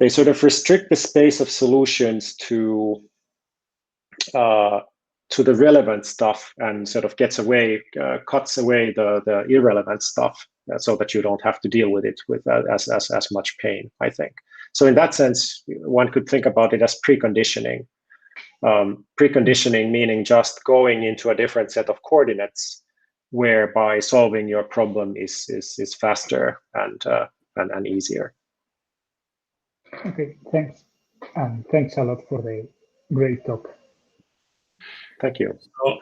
sort of restrict the space of solutions to the relevant stuff, and sort of cuts away the irrelevant stuff, so that you don't have to deal with it with as much pain, I think. So in that sense, one could think about it as preconditioning. Preconditioning meaning just going into a different set of coordinates, whereby solving your problem is faster and easier.
Okay, thanks. And thanks a lot for the great talk.
Thank you.
So,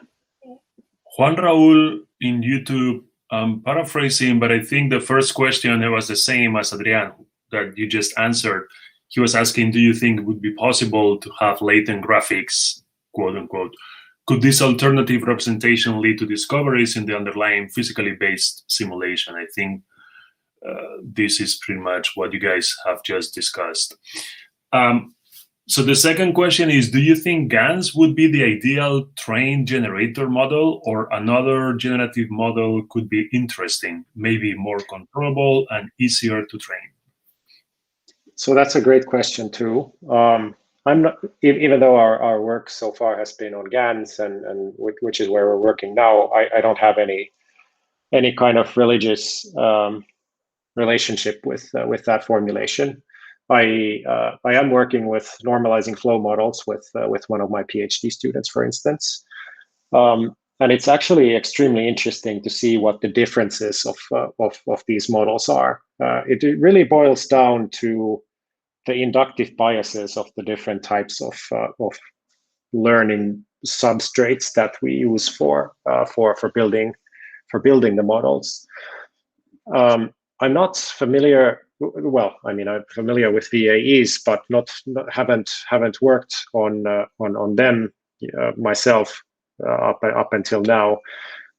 Juan Raul in YouTube, I'm paraphrasing, but I think the first question, it was the same as Adrian that you just answered. He was asking, do you think it would be possible to have latent graphics, quote unquote? Could this alternative representation lead to discoveries in the underlying physically based simulation? I think this is pretty much what you guys have just discussed. So the second question is, do you think GANs would be the ideal trained generator model, or another generative model could be interesting, maybe more controllable and easier to train?
So that's a great question too. I'm not, even though our work so far has been on GANs, and which is where we're working now, I don't have any kind of religious relationship with that formulation. I am working with normalizing flow models with one of my PhD students, for instance, and it's actually extremely interesting to see what the differences of these models are. It really boils down to the inductive biases of the different types of learning substrates that we use for building the models. I'm not familiar. Well, I mean, I'm familiar with VAEs, but haven't worked on them myself up until now.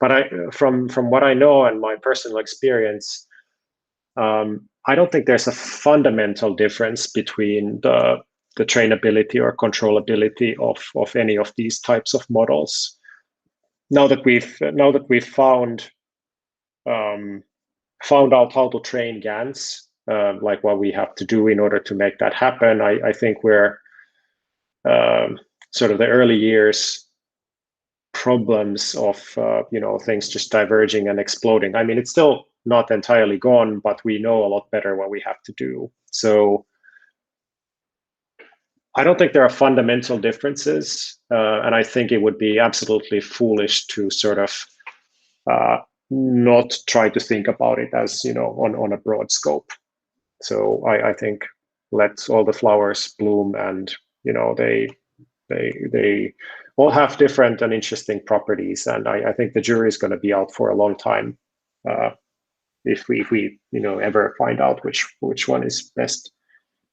But from what I know and my personal experience, I don't think there's a fundamental difference between the trainability or controllability of any of these types of models. Now that we've found out how to train GANs, like what we have to do in order to make that happen, I think we're sort of the early years problems of things just diverging and exploding. I mean, it's still not entirely gone, but we know a lot better what we have to do. So I don't think there are fundamental differences, and I think it would be absolutely foolish to sort of not try to think about it as, on a broad scope. So I think let all the flowers bloom, and they all have different and interesting properties, and I think the jury is going to be out for a long time if we ever find out which one is best.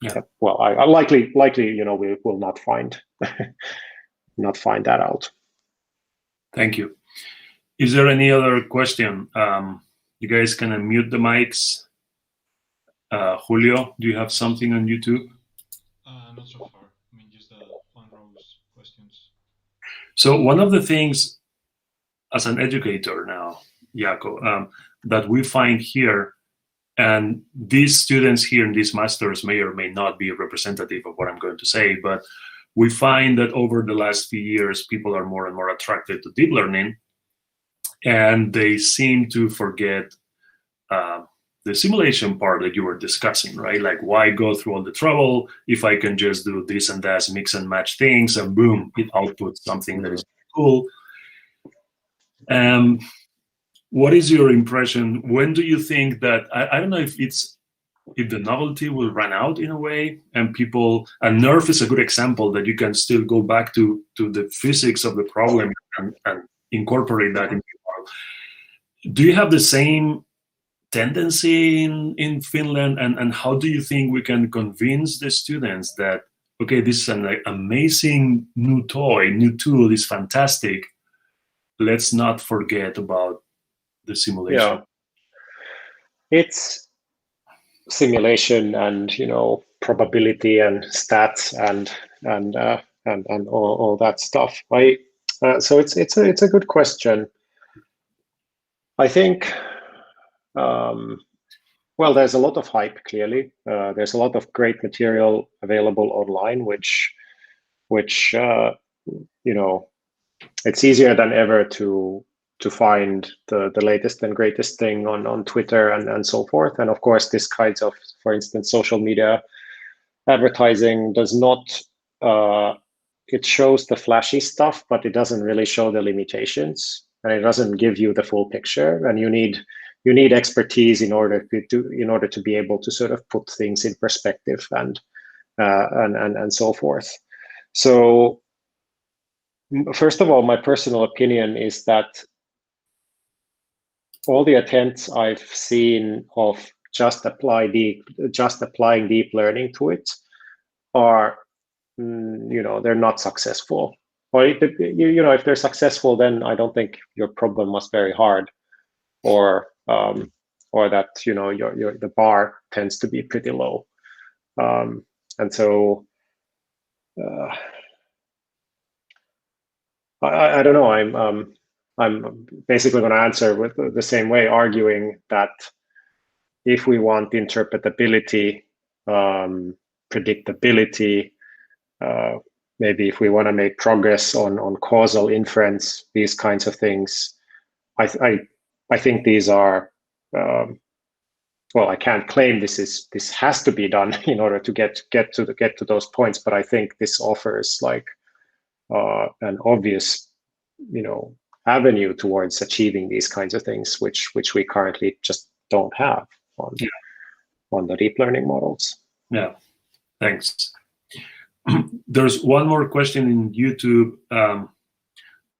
Yeah.
Well, I likely we will not find that out.
Thank you. Is there any other question? You guys can unmute the mics. Julio, do you have something on YouTube?
Not so far. I mean, just Juan Raul's questions.
So one of the things, as an educator now, Jaakko, that we find here, and these students here in these masters may or may not be representative of what I'm going to say, but we find that over the last few years, people are more and more attracted to deep learning, and they seem to forget the simulation part that you were discussing, right? Like, why go through all the trouble if I can just do this and that, mix and match things, and boom, it outputs something that is cool. What is your impression? When do you think that, I don't know if the novelty will run out in a way, and NERF is a good example that you can still go back to the physics of the problem and incorporate that into your model. Do you have the same tendency in Finland, and how do you think we can convince the students that, okay, this is an amazing new tool is fantastic, let's not forget about the simulation?
Yeah, it's simulation and probability and stats and all that stuff. So it's a good question. I think well, there's a lot of hype. Clearly, there's a lot of great material available online, which it's easier than ever to find the latest and greatest thing on Twitter and so forth. And of course, this kinds of, for instance, social media advertising does not it shows the flashy stuff, but it doesn't really show the limitations, and it doesn't give you the full picture. And you need expertise in order to be able to sort of put things in perspective and so forth. So first of all, my personal opinion is that all the attempts I've seen of just applying deep learning to it are, they're not successful. Or if they're successful, then I don't think your problem was very hard, or that the bar tends to be pretty low. And so I don't know. I'm basically going to answer with the same way, arguing that if we want interpretability, predictability, maybe if we want to make progress on causal inference, these kinds of things, I think these are, well, I can't claim this has to be done in order to get to those points, but I think this offers like an obvious, avenue towards achieving these kinds of things, which we currently just don't have on the deep learning models.
Yeah, thanks. There's one more question in YouTube,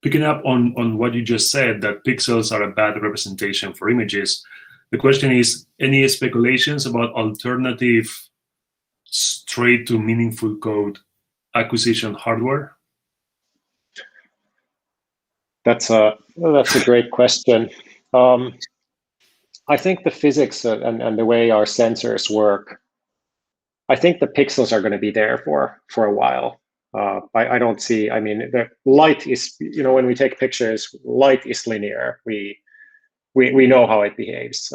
picking up on what you just said, that pixels are a bad representation for images. The question is, any speculations about alternative straight to meaningful code acquisition hardware?
That's a great question. I think the physics and the way our sensors work, I think the pixels are going to be there for a while. I don't see, the light is, when we take pictures, light is linear. We know how it behaves.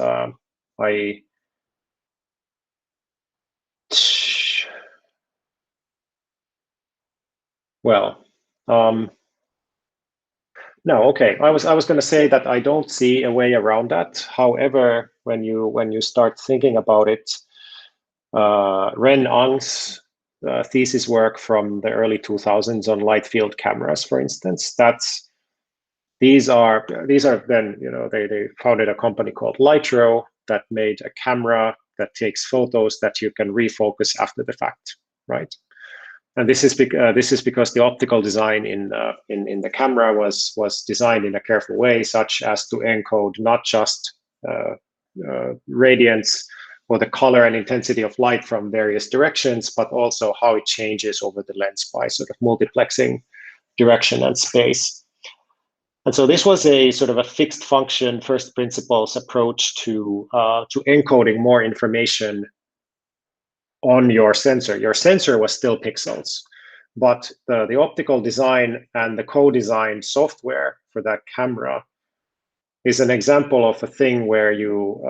No, okay. I was going to say that I don't see a way around that. However, when you start thinking about it, Ren Ang's thesis work from the early 2000s on light field cameras, for instance, these are then, they founded a company called Lightro that made a camera that takes photos that you can refocus after the fact, right? And this is because the optical design in the camera was designed in a careful way, such as to encode not just radiance or the color and intensity of light from various directions, but also how it changes over the lens by sort of multiplexing direction and space. And so this was a sort of a fixed function, first principles approach to encoding more information on your sensor. Your sensor was still pixels, but the optical design and the co-designed software for that camera is an example of a thing where you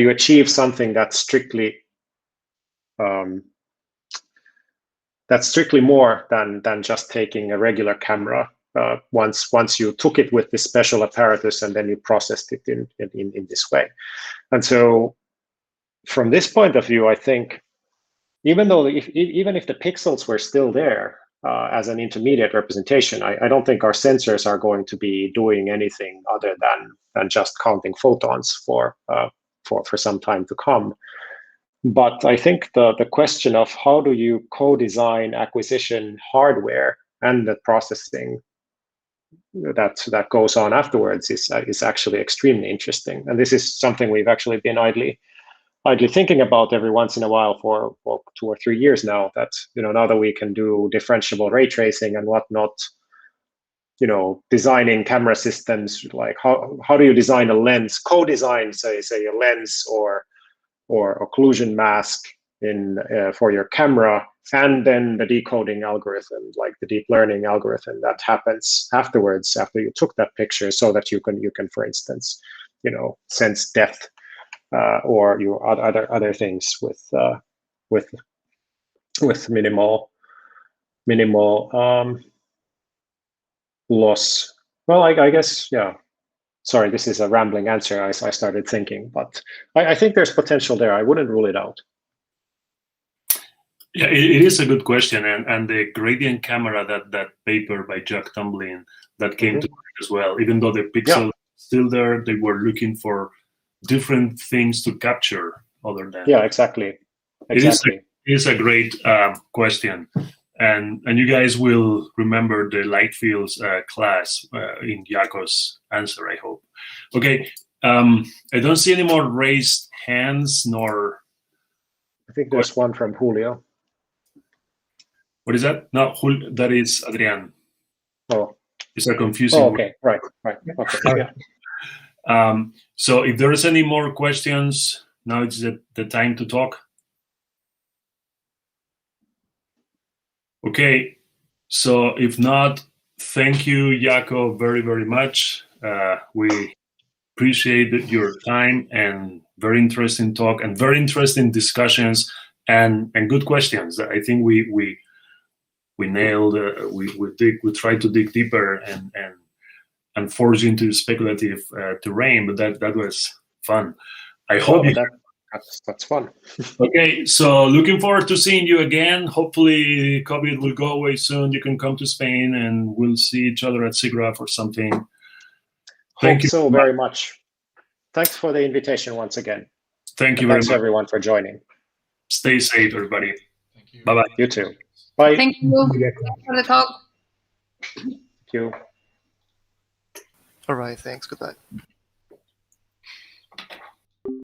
achieve something that's strictly more than just taking a regular camera. Once you took it with this special apparatus and then you processed it in this way. And so from this point of view, I think even if the pixels were still there as an intermediate representation, I don't think our sensors are going to be doing anything other than just counting photons for some time to come. But I think the question of how do you co-design acquisition hardware and the processing that goes on afterwards is actually extremely interesting. And this is something we've actually been idly thinking about every once in a while for 2 or 3 years now, that now that we can do differentiable ray tracing and whatnot, designing camera systems, like how do you design a lens, co-design say a lens or occlusion mask for your camera, and then the decoding algorithm, like the deep learning algorithm that happens afterwards after you took that picture, so that you can for instance sense depth or your other things with minimal loss. Well, I guess, yeah. Sorry, this is a rambling answer. I started thinking, but I think there's potential there. I wouldn't rule it out.
Yeah, it is a good question, and the gradient camera, that paper by Jack Tumblin that came to mind as well. Even though the pixel still there, they were looking for different things to capture other than.
Yeah, exactly.
It is a great question, and you guys will remember the light fields class in Jaakko's answer, I hope. Okay, I don't see any more raised hands nor.
I think there's one from Julio.
What is that? No, that is Adrian.
Oh.
It's a confusing.
Oh, okay, right. Okay, yeah.
So if there is any more questions, now it's the time to talk. Okay, so if not, thank you, Jaakko, very, very much. We appreciate your time and very interesting talk and very interesting discussions and good questions. I think we nailed. We tried to dig deeper and forge into speculative terrain, but that was fun. I hope
that's fun.
Okay, so looking forward to seeing you again. Hopefully COVID will go away soon. You can come to Spain and we'll see each other at SIGGRAPH or something.
Thank you so very much. Thanks for the invitation once again.
Thank you very much.
Thanks everyone for joining.
Stay safe, everybody.
Thank you.
Bye-bye.
You too. Bye.
Thank you for the talk.
Thank you.
All right, thanks. Goodbye.